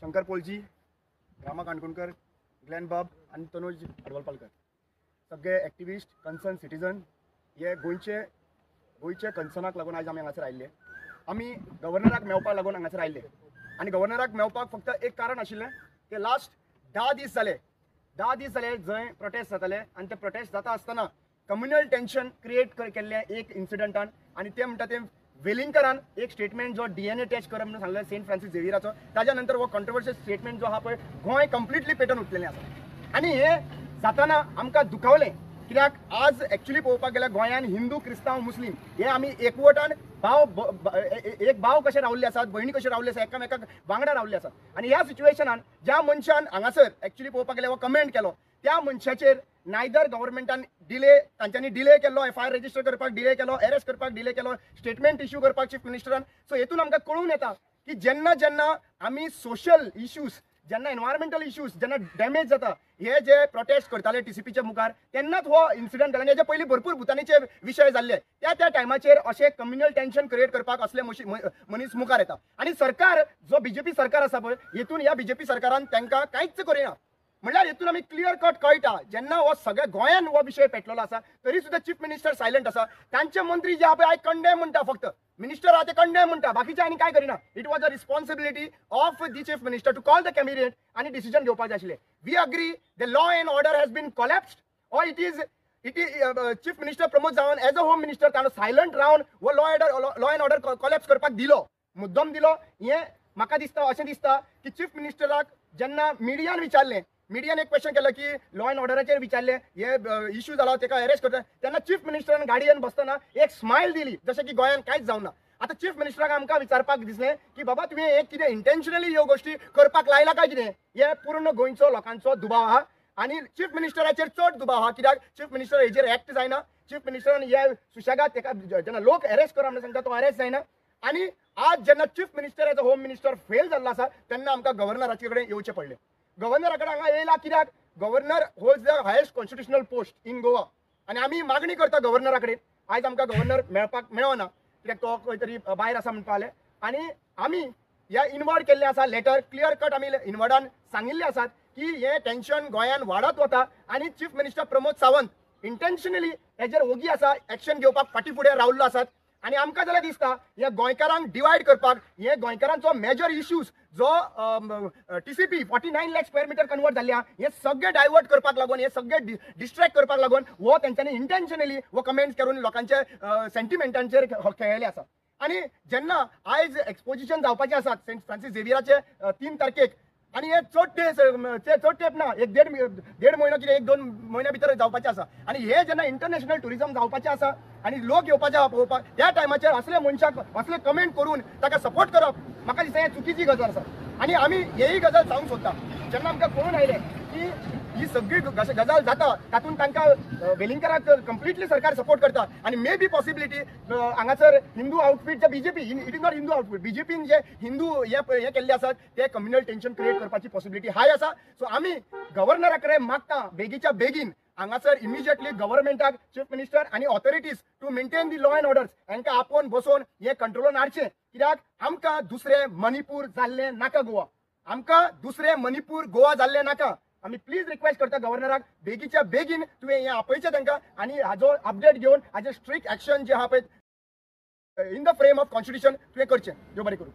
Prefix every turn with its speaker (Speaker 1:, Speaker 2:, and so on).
Speaker 1: Shankar पोलजी, Rama Kankonkar, Glenn बाब आणि तनोज अडवलपालकर सगळे एक्टिविस्ट कन्सर्न सिटीजन हे गोयचे कन्सर्नाक लागून आज आमी हांगासर आयिल्ले. आमी गव्हर्नराक मेळपाक लागून हांगासर आयिल्ले आनी गव्हर्नराक मेळपाक फक्त एक कारण आशिल्लें की लास्ट 10 दीस जाले जंय प्रोटेस्ट जाताले आनी ते प्रोटेस्ट जाता आसतना कम्युनल टेन्शन क्रिएट केल्लें एक इन्सिडंटान आनी ते म्हणटा ते वेलिंगकरान एक स्टेटमेंट जो DNA टेस्ट करप म्हणून सांगलें सेंट फ्रांसीस झेवियराचो. ताज्या नंतर हो कॉन्ट्रोवर्शियल स्टेटमेंट जो आहा पळय गोंय कंप्लिटली पेटोवन उठलेलें आसा आनी हे जाताना आमकां दुखावलें. कित्याक आज एक्चुअली पळोवपाक गेल्यार गोंयान हिंदू क्रिस्तांव मुस्लीम हे आमी एकवटान एक भाव कशे रावल्ले आसात, भयणी कशे रावल्ले आसात, एकामेकाक वांगडा रावल्ले आसात. आनी ह्या सिच्युएशनान ज्या मनशान हांगासर एक्चुअली पळोवपाक गेल्यार हो कमेंट केलो त्या मनशाचेर नायदर गव्हर्नमेंटान तांच्यांनी डिले केलो, FIR रजिस्टर करपाक डिले केलो, अरेस्ट करपाक डिले केलो, स्टेटमेंट इश्यू करपाक चीफ मिनिस्टरान. सो हेतून आमकां कळून येता की जेन्ना आमी सोशल इश्यूज, जेन्ना एनवायरमेंटल इश्यूज जेन्ना डॅमेज जाता, हे जे प्रोटेस्ट करताले TCPच्या मुखार तेन्नाच हो इन्सिडंट जालो. हेजे पयलीं भरपूर भुतानीचे विशय जाल्ले. त्या टायमाचेर अशें कम्युनल टेन्शन क्रिएट करपाक असले मनीस मुखार येता. आनी सरकार जो BJP सरकार आसा पळय हेतून ह्या BJP सरकारान तांकां कांयच करिना. म्हणल्यार हेतून आमी क्लियर कट कळटा जेन्ना हो सगळ्या गोंयान हो विशय पेटलेलो आसा तरी सुद्दां चीफ मिनिस्टर सायलंट आसा. तांचे मंत्री जे आहा पळय आयज कंडेम म्हणटा, फक्त मिनिस्टर आहा ते कंडेम म्हणटा, बाकीचे आनी काय करिना. It was a responsibility of the chief minister to call the cabinet आनी डिसिजन घेवपाक जाय आशिल्लें. We agree the law and order has been collapsed or it is chief minister Pramod जावन एज अ होम मिनिस्टर ताणें silent रावन हो law and order collapse करपाक दिलो, मुद्दम दिलो. हे म्हाका दिसता अशें दिसता की चीफ मिनिस्टराक जेन्ना मिडियान विचारलें, मिडियान एक क्वेश्चन केलं की लॉ एंड ऑर्डराचेर विचारले हे इश्यू जाला तेका अरेस्ट करता तेन्ना चीफ मिनिस्टरान गाडयेन बसतना एक स्मायल दिली जशें की गोंयान कांयच जावना. आतां चीफ मिनिस्टराक आमकां विचारपाक दिसलें की बाबा तुवें एक कितें इंटेन्शनली ह्यो गोश्टी करपाक लायला काय कितें. हे पूर्ण गोंयचो लोकांचो दुबाव आहा आनी चीफ मिनिस्टराचेर चड दुबाव आहा. कित्याक चीफ मिनिस्टर हेजेर एक्ट जायना. चीफ मिनिस्टरान हे सुशेगाद तेका जेन्ना लोक अरेस्ट करा म्हणून सांगता तो अरेस्ट जायना. आनी आज जेन्ना chief minister age a home minister fail जाल्लो आसा तेन्ना आमकां गव्हर्नराचे कडेन येवचें पडलें. गव्हर्नरा कडेन हांगा येयला कित्याक governor holds the highest constitutional post in Goa आनी आमी मागणी करता गव्हर्नरा कडेन. आयज आमकां गव्हर्नर मेळपाक मेळना कित्याक तो खंय तरी भायर आसा म्हणपाले. आनी आमी ह्या इनवर्ड केल्लें आसा लेटर क्लियर कट आमी इनवर्डान सांगिल्ले आसात की हे टेन्शन गोंयान वाडत वता आनी chief minister Pramod Sawant intentionally हेजेर ओगी आसा, एक्शन घेवपाक फाटी फुडें रावल्लो आसात. आनी आमकां जाल्यार दिसता हे गोंयकारांक डिवायड करपाक, हे गोंयकारांचो मेजर इश्यूज जो TCP 49 lakh square metre convert जाल्ले हे सगळे डायवर्ट करपाक लागून, हे सगळे डिस्ट्रॅक्ट करपाक लागून हो तेंच्यांनी इंटेन्शनली हो कमेंट्स करून लोकांचे सेंटिमेंटांचेर खेळयले आसा. आनी जेन्ना आयज एक्सपोजिशन जावपाचें आसा सेंट फ्रांसीस झेवियराचे 3 तारखेक आनी हे चड तेंप ना, एक देड म्हयनो कितें 1-2 म्हयन्या भितर जावपाचें आसा. आनी हे जेन्ना इंटरनॅशनल टुरिझम जावपाचें आसा आनी लोक येवपाचे आहा पळोवपाक त्या टायमाचेर असले मनशाक असले कमेंट करून ताका सपोर्ट करप म्हाका दिसता हें चुकीची गजाल आसा. आनी आमी हेही गजाल सांगूंक सोदता जेन्ना आमकां कळून आयलें की ही सगळी गजाल जाता तातूंत तांकां वेलिंगकराक कंप्लिटली सरकार सपोर्ट करता आनी मे बी पॉसिबिलिटी हांगासर हिंदू आउटफिट जे BJP it is not Hindu outfit, BJPन जे हिंदू हे केल्ले आसात ते कम्युनल टेन्शन क्रिएट करपाची पॉसिबिलिटी हाय आसा. सो आमी गव्हर्नरा कडेन मागता बेगीच्या बेगीन हांगासर इमिजिएटली गव्हर्नमेंटाक, चीफ मिनिस्टर आनी authorities to maintain the law and order हांकां आपोवन बसोवन हे कंट्रोलान हाडचें. कित्याक आमकां दुसरें मणिपूर जाल्लें नाका गोवा, आमकां दुसरें मणिपूर गोवा जाल्लें नाका. आमी प्लीज रिक्वेस्ट करता गव्हर्नराक बेगीच्या बेगीन तुवें हें आपयचें तांकां आनी हाजो अपडेट घेवन हाजें स्ट्रिक्ट एक्शन जें आहा पळय in the frame of constitution तुवें करचें. देव बरें करूं.